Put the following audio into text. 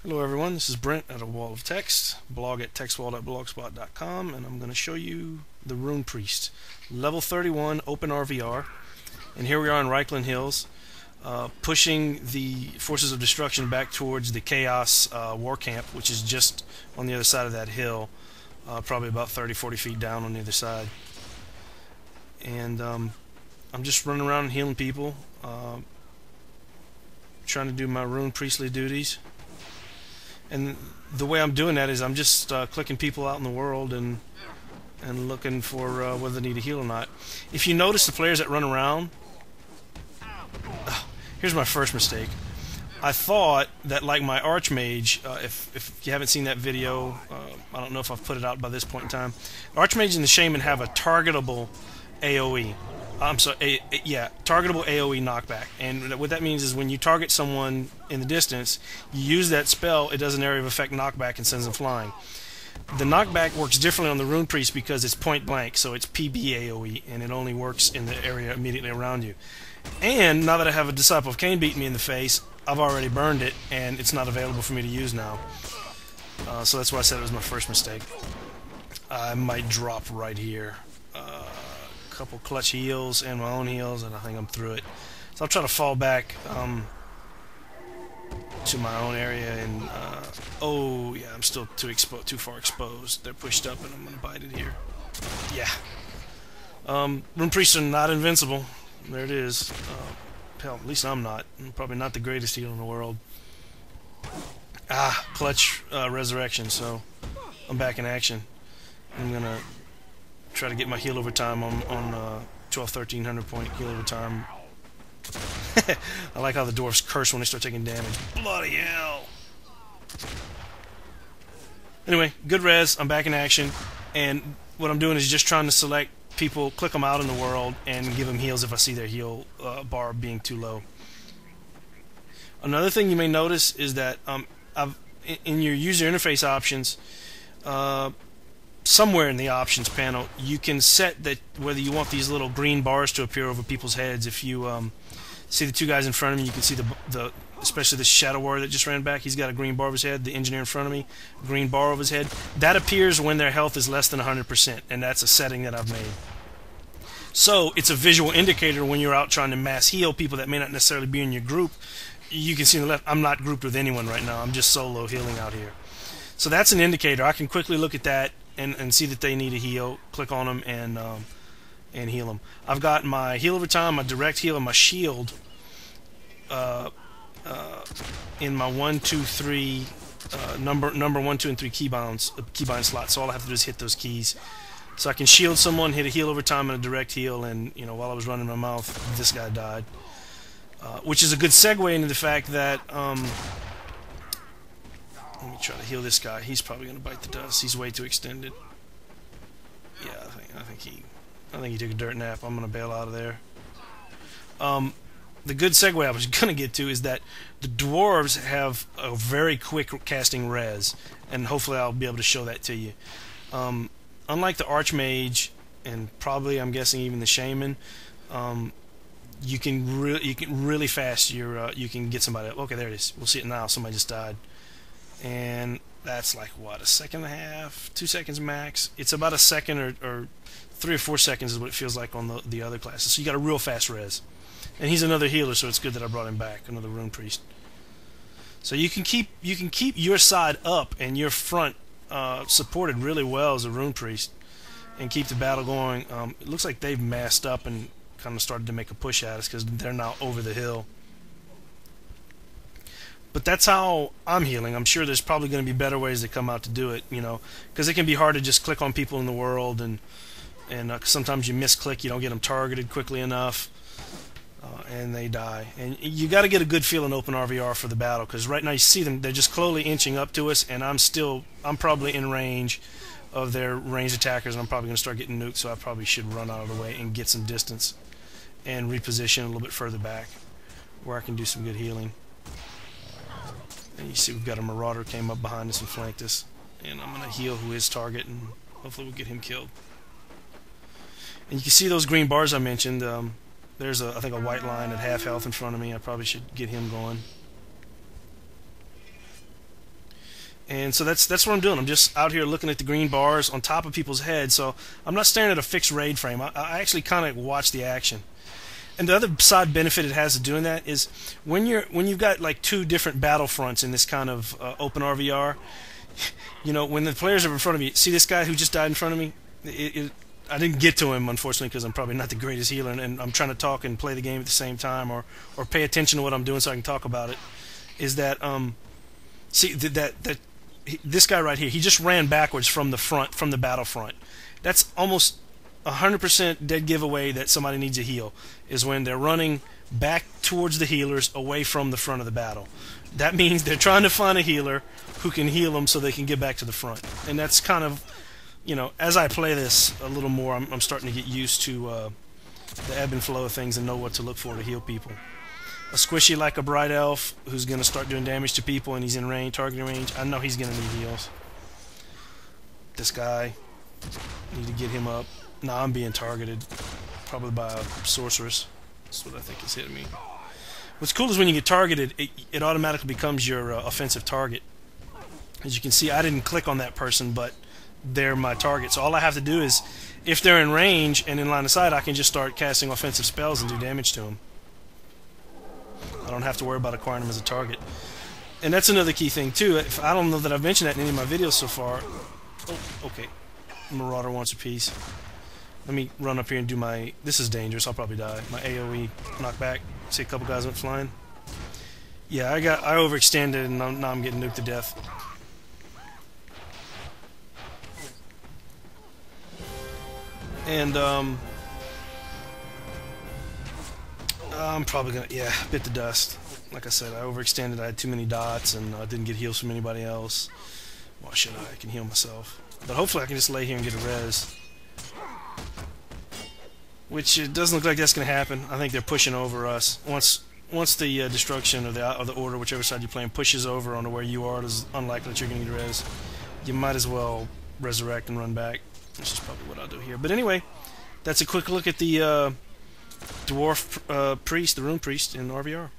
Hello everyone, this is Brent at A Wall of Text, blog at textwall.blogspot.com, and I'm going to show you the Rune Priest. Level 31 Open RVR, and here we are in Reikland Hills, pushing the Forces of Destruction back towards the Chaos War Camp, which is just on the other side of that hill, probably about 30-40 feet down on the other side. And I'm just running around and healing people, trying to do my Rune Priestly duties. And the way I'm doing that is I'm just clicking people out in the world and looking for whether they need a heal or not. If you notice the players that run around, here's my first mistake. I thought that, like my Archmage, if you haven't seen that video, I don't know if I've put it out by this point in time. Archmage and the Shaman have a targetable AoE. I'm sorry, targetable AoE knockback. And what that means is when you target someone in the distance, you use that spell, it does an area of effect knockback and sends them flying. The knockback works differently on the Rune Priest because it's point blank, so it's PB AoE, and it only works in the area immediately around you. And now that I have a Disciple of Cain beating me in the face, I've already burned it, and it's not available for me to use now. So that's why I said it was my first mistake. I might drop right here. Couple clutch heals and my own heals, and I think I'm through it. So I'll try to fall back to my own area, and oh yeah, I'm still too far exposed. They're pushed up, and I'm gonna bite it here. Yeah. Rune Priests are not invincible. There it is. Hell, at least I'm not. I'm probably not the greatest healer in the world. Clutch resurrection. So I'm back in action. I'm gonna try to get my heal over time on 1300 point heal over time. I like how the dwarves curse when they start taking damage. Bloody hell! Anyway, good res. I'm back in action, and what I'm doing is just trying to select people, click them out in the world, and give them heals if I see their heal bar being too low. Another thing you may notice is that in your user interface options, somewhere in the options panel, you can set that whether you want these little green bars to appear over people's heads. If you see the two guys in front of me, you can see especially the Shadow Warrior that just ran back. He's got a green bar over his head. The Engineer in front of me, green bar over his head. That appears when their health is less than 100%, and that's a setting that I've made. So it's a visual indicator when you're out trying to mass heal people that may not necessarily be in your group. You can see on the left, I'm not grouped with anyone right now. I'm just solo healing out here. So that's an indicator. I can quickly look at that and see that they need a heal, click on them, and heal them. I've got my heal over time, my direct heal, and my shield in my 1, 2, 3 number 1, 2, and 3 keybind slots. So all I have to do is hit those keys. So I can shield someone, hit a heal over time, and a direct heal, and while I was running my mouth, this guy died. Which is a good segue into the fact that let me try to heal this guy. He's probably going to bite the dust. He's way too extended. Yeah, I think he took a dirt nap. I'm going to bail out of there. The good segue I was going to get to is that the dwarves have a very quick casting res, and hopefully I'll be able to show that to you. Unlike the Archmage, and probably I'm guessing even the Shaman, you can really fast you can get somebody up. Okay, there it is. We'll see it now. Somebody just died. And that's like, what, a second and a half, 2 seconds max. It's about a second or 3 or 4 seconds is what it feels like on the other classes. So you got a real fast res. And he's another healer, so it's good that I brought him back, another Rune Priest. So you can keep your side up and your front supported really well as a Rune Priest, and keep the battle going. It looks like they've massed up and kind of started to make a push at us because they're now over the hill. But that's how I'm healing. I'm sure there's probably going to be better ways to come out to do it, because it can be hard to just click on people in the world, and sometimes you misclick, you don't get them targeted quickly enough, and they die. And you got to get a good feel in Open RVR for the battle, because right now you see them, they're just slowly inching up to us, and I'm probably in range of their ranged attackers, and I'm probably going to start getting nuked, so I probably should run out of the way and get some distance and reposition a little bit further back where I can do some good healing. And you see we've got a Marauder came up behind us and flanked us, and I'm going to heal who is target, and hopefully we'll get him killed. And you can see those green bars I mentioned. There's I think a white line at half health in front of me. I probably should get him going. And so that's what I'm doing. I'm just out here looking at the green bars on top of people's heads. So I'm not staring at a fixed raid frame. I actually kind of watch the action. And the other side benefit it has of doing that is when you've got like two different battlefronts in this kind of open RVR. You know, when the players are in front of me, see this guy who just died in front of me? I didn't get to him, unfortunately, because I'm probably not the greatest healer, and I'm trying to talk and play the game at the same time, or pay attention to what I'm doing so I can talk about it. Is that see this guy right here? He just ran backwards from the battlefront. That's almost 100% dead giveaway that somebody needs a heal. Is when they're running back towards the healers, away from the front of the battle. That means they're trying to find a healer who can heal them so they can get back to the front. And that's kind of, you know, as I play this a little more, I'm starting to get used to the ebb and flow of things and know what to look for to heal people. A squishy like a Bright Elf who's going to start doing damage to people and he's in range, targeting range, I know he's going to need heals. This guy, need to get him up. Nah, I'm being targeted, probably by a sorceress. That's what I think is hitting me. What's cool is when you get targeted, it automatically becomes your offensive target. As you can see, I didn't click on that person, but they're my target. So all I have to do is, if they're in range and in line of sight, I can just start casting offensive spells and do damage to them. I don't have to worry about acquiring them as a target. And that's another key thing too. I don't know that I've mentioned that in any of my videos so far. Oh, okay. Marauder wants a piece. Let me run up here and do my... This is dangerous. I'll probably die. My AoE knockback. See a couple guys went flying. Yeah, I overextended and now I'm getting nuked to death. And I'm probably gonna, yeah, bit the dust. Like I said, I overextended. I had too many dots and I didn't get heals from anybody else. Why should I? I can heal myself. But hopefully I can just lay here and get a res. Which it doesn't look like that's going to happen. I think they're pushing over us. Once the destruction of the order, whichever side you're playing, pushes over onto where you are, it's unlikely that you're going to get res. You might as well resurrect and run back. Which is probably what I'll do here. But anyway, that's a quick look at the Dwarf Priest, the Rune Priest in RVR.